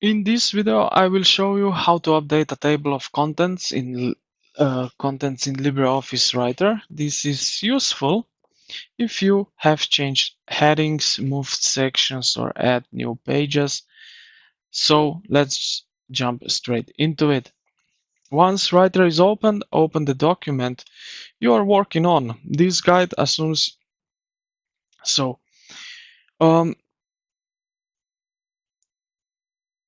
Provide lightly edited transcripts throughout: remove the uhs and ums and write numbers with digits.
In this video, I will show you how to update a table of contents in LibreOffice Writer. This is useful if you have changed headings, moved sections, or add new pages. So let's jump straight into it. Once Writer is opened, open the document you are working on. This guide assumes so. Um,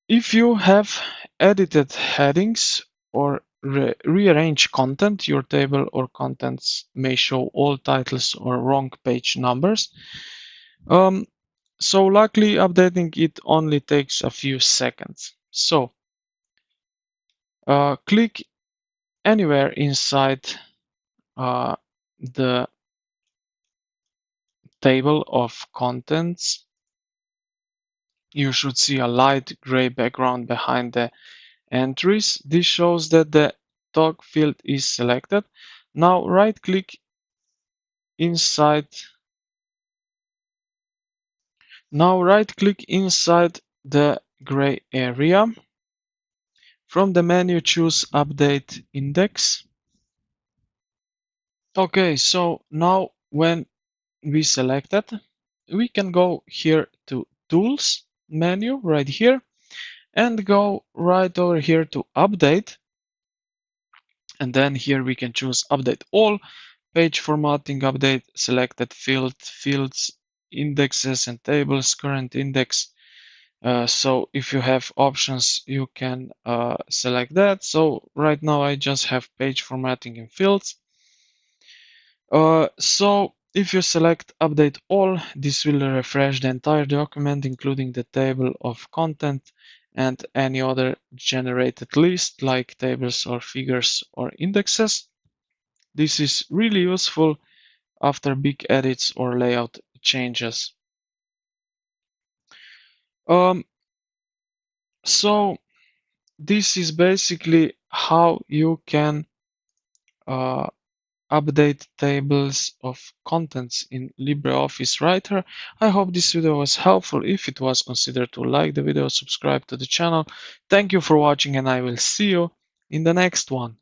If you have edited headings or rearranged content, your table or contents may show old titles or wrong page numbers. So luckily, updating it only takes a few seconds. So click anywhere inside the table of contents. You should see a light gray background behind the entries. This shows that the tog field is selected. Now right-click inside. The gray area. From the menu, choose Update Index. Okay, so now when we select it, we can go here to Tools menu right here and go right over here to Update. And then here we can choose Update All, Page Formatting, Update Selected Fields, Indexes and Tables, Current Index. So if you have options, you can select that. So right now I just have Page Formatting and Fields. So if you select Update All, this will refresh the entire document, including the table of content and any other generated list like tables or figures or indexes. This is really useful after big edits or layout changes. So this is basically how you can uh, update tables of contents in LibreOffice Writer. I hope this video was helpful. If it was, consider to like the video, subscribe to the channel. Thank you for watching, and I will see you in the next one.